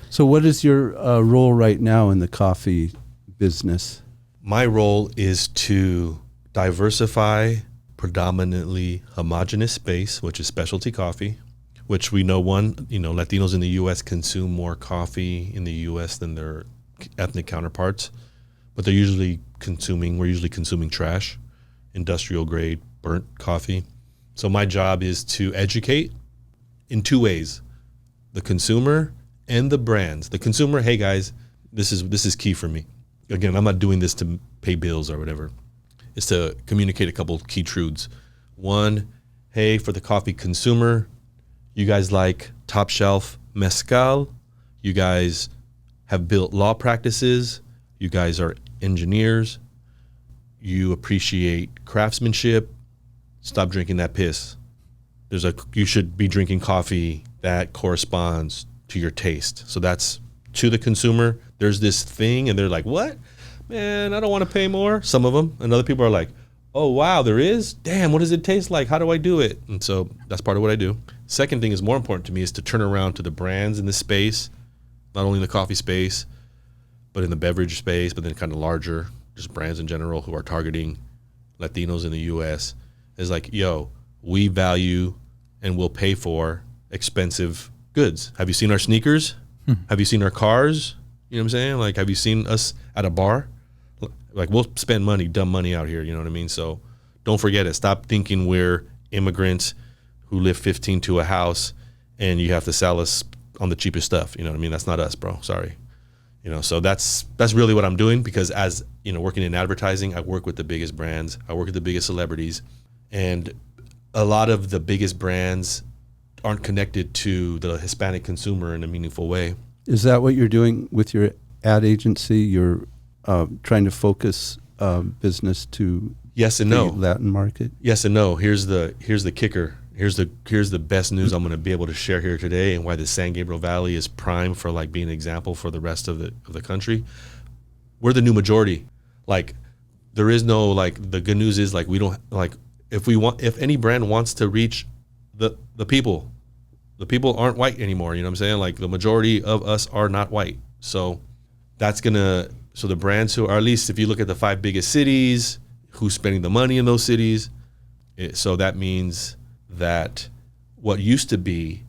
So what is your role right now in the coffee business? My role is to diversify predominantly homogenous space, which is specialty coffee, which we know Latinos in the U.S. consume more coffee in the U.S. than their ethnic counterparts, but we're usually consuming trash, industrial grade burnt coffee. So my job is to educate in two ways: the consumer and the brands. The consumer, hey guys, this is key for me. Again, I'm not doing this to pay bills or whatever. It's to communicate a couple key truths. One, hey, for the coffee consumer, you guys like top shelf mezcal. You guys have built law practices. You guys are engineers. You appreciate craftsmanship. Stop drinking that piss. You should be drinking coffee that corresponds to your taste. So that's to the consumer. There's this thing and they're like, what? Man, I don't want to pay more. Some of them. And other people are like, oh, wow, there is? Damn, what does it taste like? How do I do it? And so that's part of what I do. Second thing is more important to me is to turn around to the brands in the space, not only in the coffee space, but in the beverage space, but then kind of larger, just brands in general who are targeting Latinos in the U.S. is like, yo, we value and will pay for expensive goods. Have you seen our sneakers? Have you seen our cars? You know what I'm saying? Like, have you seen us at a bar? Like, we'll spend dumb money out here. You know what I mean? So don't forget it. Stop thinking we're immigrants who live 15 to a house and you have to sell us on the cheapest stuff. You know what I mean? That's not us, bro. Sorry. You know, so that's really what I'm doing, because as, you know, working in advertising, I work with the biggest brands. I work with the biggest celebrities, and a lot of the biggest brands aren't connected to the Hispanic consumer in a meaningful way. Is that what you're doing with your ad agency? You're trying to focus business to yes and the no Latin market? Yes and no. Here's the kicker. Here's the best news I'm going to be able to share here today, and why the San Gabriel Valley is prime for like being an example for the rest of the country. We're the new majority. Like, there is no, like, the good news is, like, we don't, like, if any brand wants to reach the people aren't white anymore. You know what I'm saying? Like, the majority of us are not white. So so the brands who are, at least if you look at the 5 biggest cities, who's spending the money in those cities. So that means that what used to be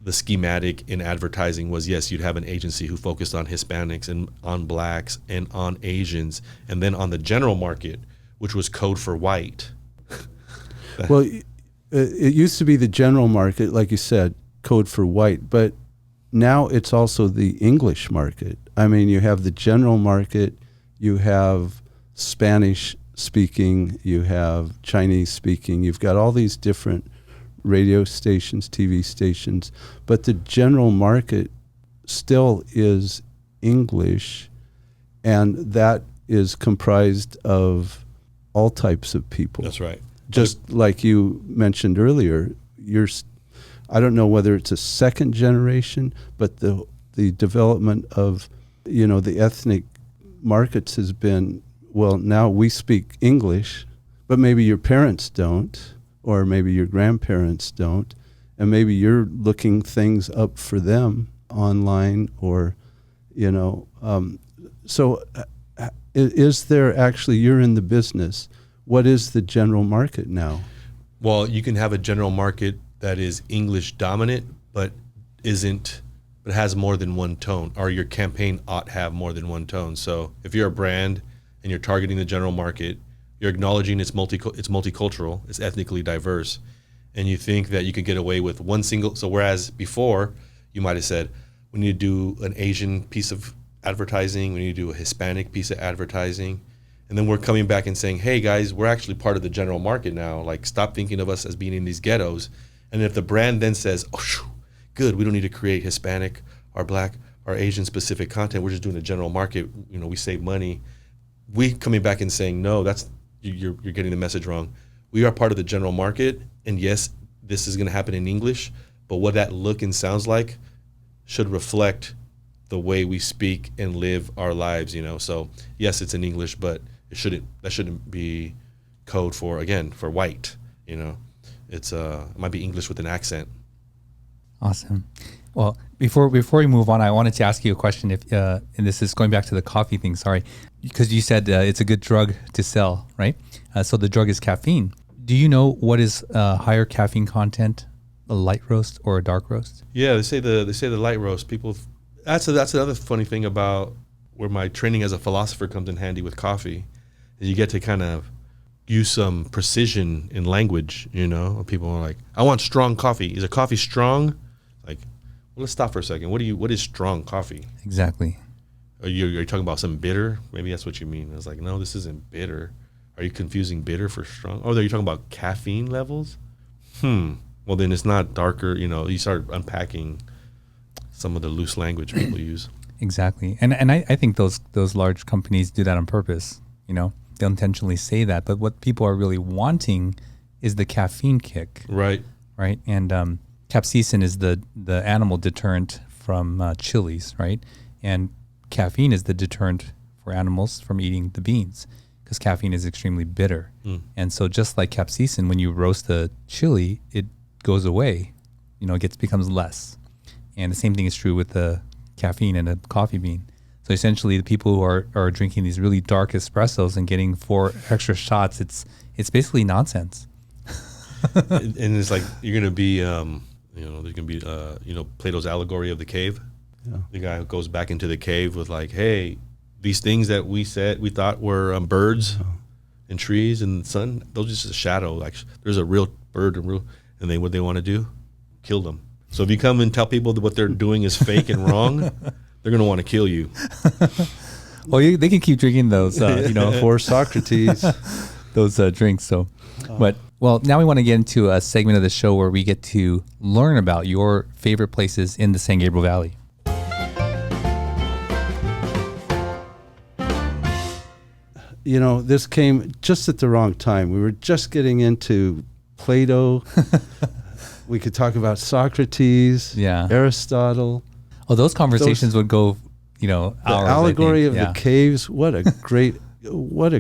the schematic in advertising was, yes, you'd have an agency who focused on Hispanics and on blacks and on Asians, and then on the general market, which was code for white. Well, it used to be the general market, like you said, code for white, but now it's also the English market. I mean, you have the general market, you have Spanish speaking, you have Chinese speaking, you've got all these different radio stations, TV stations, but the general market still is English, and that is comprised of all types of people. That's right. Just like you mentioned earlier, I don't know whether it's a second generation, but the development of, you know, the ethnic markets has been, well, now we speak English, but maybe your parents don't, or maybe your grandparents don't, and maybe you're looking things up for them online, or, so is there actually, you're in the business, what is the general market now? Well, you can have a general market that is English dominant, but has more than one tone, or your campaign ought to have more than one tone. So if you're a brand and you're targeting the general market, you're acknowledging it's multicultural, it's ethnically diverse, and you think that you could get away with one single. So whereas before you might have said, we need to do an Asian piece of advertising, we need to do a Hispanic piece of advertising, and then we're coming back and saying, hey guys, we're actually part of the general market now. Like, stop thinking of us as being in these ghettos. And if the brand then says, oh, shoo, good, we don't need to create Hispanic or Black or Asian specific content, we're just doing the general market, we save money. We coming back and saying, no, you're getting the message wrong. We are part of the general market, and yes, this is going to happen in English, but what that look and sounds like should reflect the way we speak and live our lives, So yes, it's in English, but that shouldn't be code for white, It might be English with an accent. Awesome. Well, before we move on, I wanted to ask you a question. And this is going back to the coffee thing. Sorry, because you said it's a good drug to sell, right? So the drug is caffeine. Do you know what is higher caffeine content, a light roast or a dark roast? Yeah, they say the light roast. People, that's another funny thing about where my training as a philosopher comes in handy with coffee. Is you get to kind of use some precision in language. People are like, I want strong coffee. Is a coffee strong? Like, well, let's stop for a second. What is strong coffee? Exactly. Are you talking about something bitter? Maybe that's what you mean. I was like, no, this isn't bitter. Are you confusing bitter for strong? Oh, are you talking about caffeine levels? Well, then it's not darker. You start unpacking some of the loose language people use. Exactly. And I think those large companies do that on purpose. They'll intentionally say that. But what people are really wanting is the caffeine kick. Right. Right. And capsaicin is the animal deterrent from chilies, right? And caffeine is the deterrent for animals from eating the beans, because caffeine is extremely bitter. And so just like capsaicin, when you roast the chili, it goes away, it becomes less. And the same thing is true with the caffeine in a coffee bean. So essentially the people who are drinking these really dark espressos and getting 4 extra shots, it's basically nonsense. And it's like, you're going to be, there's going to be, Plato's Allegory of the cave. Yeah. The guy who goes back into the cave with like, hey, these things that we thought were birds and trees and the sun, those are just a shadow. Like, there's a real bird and what they want to do, kill them. So if you come and tell people that what they're doing is fake and wrong, they're going to want to kill you. Well, they can keep drinking those, for Socrates, those drinks. So, well, now we want to get into a segment of the show where we get to learn about your favorite places in the San Gabriel Valley. This came just at the wrong time. We were just getting into Plato. We could talk about Socrates, Aristotle. Oh, those conversations would go, hours. The Allegory of the caves. What a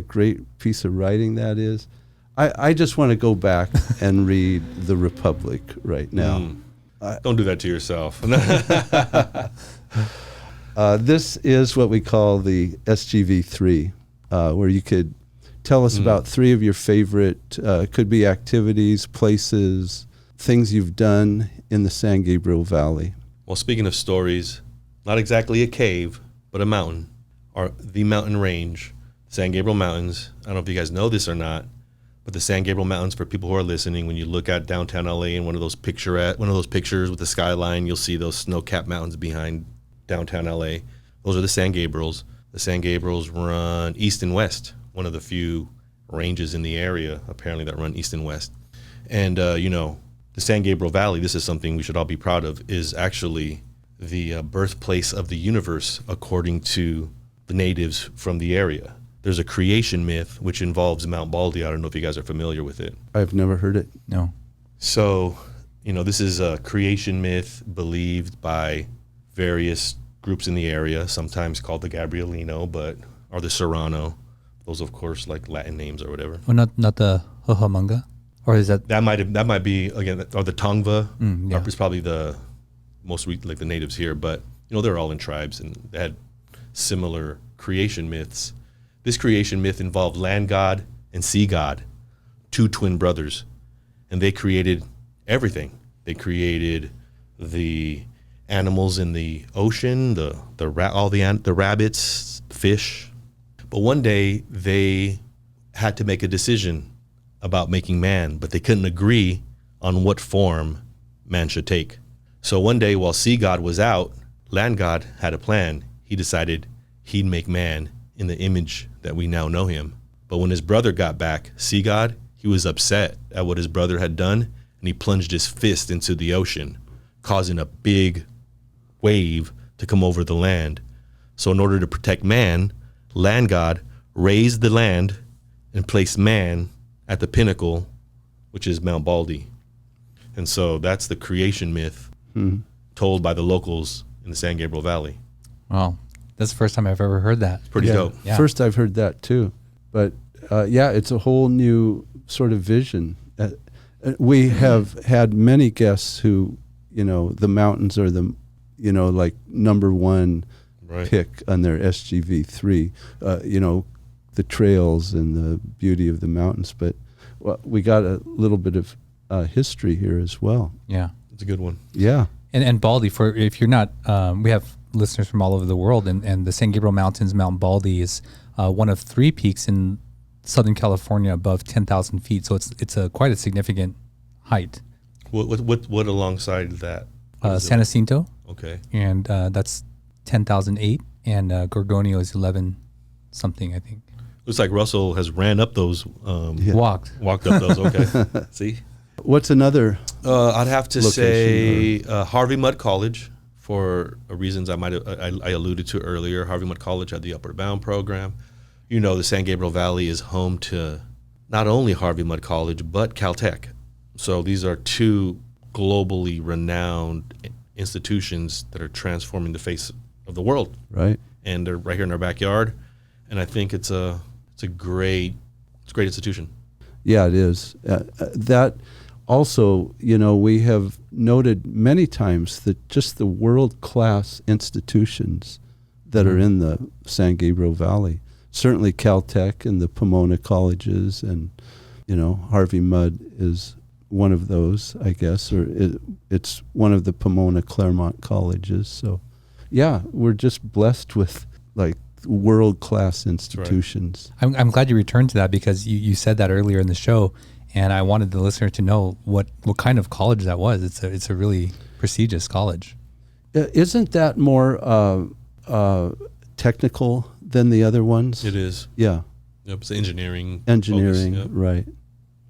great piece of writing that is. I just want to go back and read The Republic right now. Don't do that to yourself. This is what we call the SGV3, where you could tell us about 3 of your favorite, could be activities, places, things you've done in the San Gabriel Valley. Well, speaking of stories, not exactly a cave, but a mountain, or the mountain range, San Gabriel Mountains. I don't know if you guys know this or not, but the San Gabriel Mountains, for people who are listening, when you look at downtown LA and one of those pictures with the skyline, you'll see those snow-capped mountains behind downtown LA. Those are the San Gabriels. The San Gabriels run east and west, one of the few ranges in the area, apparently, that run east and west. And, the San Gabriel Valley, this is something we should all be proud of, is actually the birthplace of the universe, according to the natives from the area. There's a creation myth which involves Mount Baldy. I don't know if you guys are familiar with it. I've never heard it. No. So, this is a creation myth believed by various groups in the area, sometimes called the Gabrielino, or the Serrano. Those, of course, like Latin names or whatever. Well, not the Hohamunga? Or is that That might be again, or the Tongva yeah. is probably the most like the natives here, but they're all in tribes and they had similar creation myths. This creation myth involved land god and sea god, two twin brothers, and they created everything. They created the animals in the ocean, all the rabbits, fish. But one day they had to make a decision about making man, but they couldn't agree on what form man should take. So one day while sea god was out, land god had a plan. He decided he'd make man in the image that we now know him. But when his brother got back, sea god, he was upset at what his brother had done, and he plunged his fist into the ocean, causing a big wave to come over the land. So in order to protect man, land god raised the land and placed man at the pinnacle, which is Mount Baldy. And so that's the creation myth told by the locals in the San Gabriel Valley. Wow. That's the first time I've ever heard that. Pretty dope. Yeah. First I've heard that too. But it's a whole new sort of vision. We have had many guests who, the mountains are the, like number one pick on their SGV3, the trails and the beauty of the mountains. But we got a little bit of history here as well. Yeah. It's a good one. Yeah. And Baldy, if you're not, we have listeners from all over the world, and the San Gabriel Mountains, Mount Baldy is one of 3 peaks in Southern California above 10,000 feet. So it's quite a significant height. What alongside that? San Jacinto. Okay. And that's 10,008, and Gorgonio is 11 something, I think. Looks like Russell has ran up those. Walked Walked up those. Okay. See? What's another? I'd have to say location Harvey Mudd College, for reasons I alluded to earlier. Harvey Mudd College had the Upward Bound program. The San Gabriel Valley is home to not only Harvey Mudd College, but Caltech. So these are 2 globally renowned institutions that are transforming the face of the world. Right. And they're right here in our backyard. And I think it's a great institution. Yeah, it is. That also, we have noted many times that just the world-class institutions that are in the San Gabriel Valley, certainly Caltech and the Pomona colleges, and, Harvey Mudd is one of those, I guess, or it's one of the Pomona Claremont colleges. So, yeah, we're just blessed with, like, world-class institutions. Right. I'm glad you returned to that, because you said that earlier in the show, and I wanted the listener to know what kind of college that was. It's a really prestigious college. Isn't that more technical than the other ones? It is. Yeah. Yep, it's engineering. Engineering, focus, yep. Right.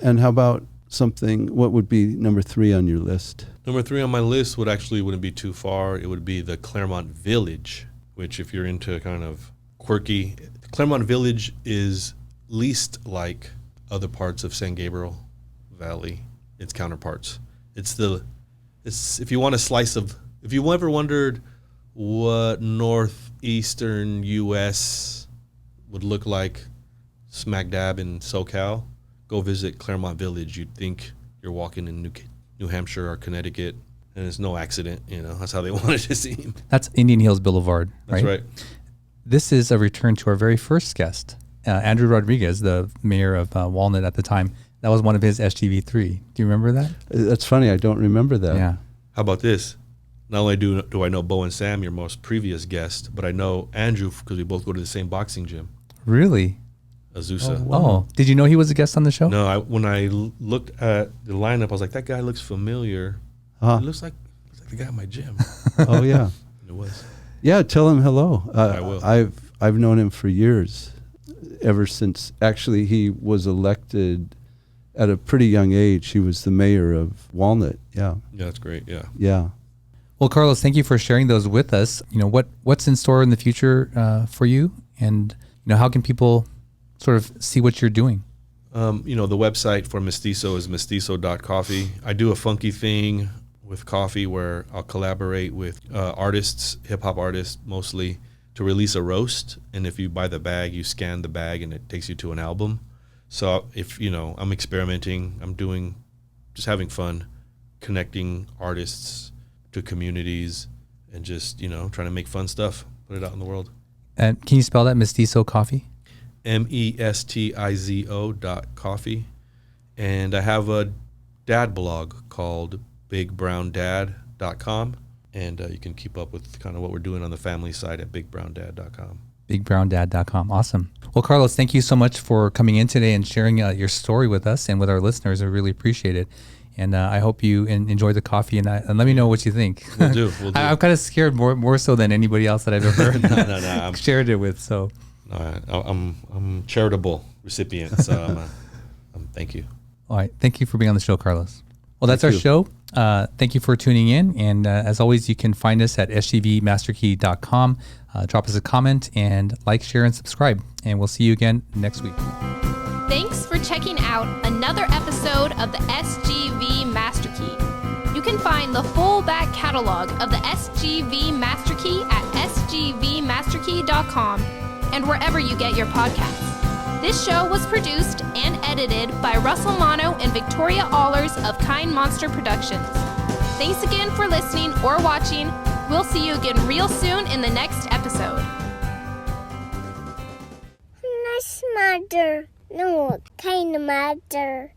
And how about what would be number 3 on your list? Number 3 on my list wouldn't be too far. It would be the Claremont Village, which, if you're into kind of quirky, Claremont Village is least like other parts of San Gabriel Valley, its counterparts. It's if you want a slice of, if you ever wondered what northeastern U.S. would look like smack dab in SoCal, go visit Claremont Village. You'd think you're walking in New Hampshire or Connecticut, and it's no accident. That's how they wanted to seem. That's Indian Hills Boulevard, right? That's right. This is a return to our very first guest, Andrew Rodriguez, the mayor of Walnut at the time. That was one of his SGV3. Do you remember that? That's funny. I don't remember that. Yeah. How about this? Not only do I know Bo and Sam, your most previous guest, but I know Andrew because we both go to the same boxing gym, really? Azusa. Oh, did you know he was a guest on the show? No, when I looked at the lineup, I was like, that guy looks familiar. Huh. It looks like the guy at my gym. Oh, yeah. It was. Yeah, tell him hello. I will. I've known him for years, ever since actually he was elected at a pretty young age. He was the mayor of Walnut. Yeah. Yeah, that's great. Yeah. Yeah. Well, Carlos, thank you for sharing those with us. What's in store in the future for you, and how can people sort of see what you're doing? The website for Mestizo is mestizo.coffee. I do a funky thing with coffee where I'll collaborate with artists, hip-hop artists mostly, to release a roast. And if you buy the bag, you scan the bag and it takes you to an album. So if, I'm experimenting, I'm just having fun, connecting artists to communities and just, trying to make fun stuff, put it out in the world. And can you spell that, Mestizo Coffee? MESTIZO.coffee. And I have a dad blog called BigBrownDad.com. And you can keep up with kind of what we're doing on the family side at BigBrownDad.com. BigBrownDad.com. Awesome. Well, Carlos, thank you so much for coming in today and sharing your story with us and with our listeners. I really appreciate it. And I hope you enjoy the coffee and let me know what you think. We'll do. I'm kind of scared more so than anybody else that I've ever No. shared it with. So I'm charitable recipient. So thank you. All right. Thank you for being on the show, Carlos. Well, that's our show. Thank you for tuning in. And as always, you can find us at sgvmasterkey.com. Drop us a comment and like, share, and subscribe. And we'll see you again next week. Thanks for checking out another episode of the SGV Master Key. You can find the full back catalog of the SGV Master Key at sgvmasterkey.com and wherever you get your podcasts. This show was produced and edited by Russell Mono and Victoria Allers of Kind Monster Productions. Thanks again for listening or watching. We'll see you again real soon in the next episode. Nice mother. No, kind mother.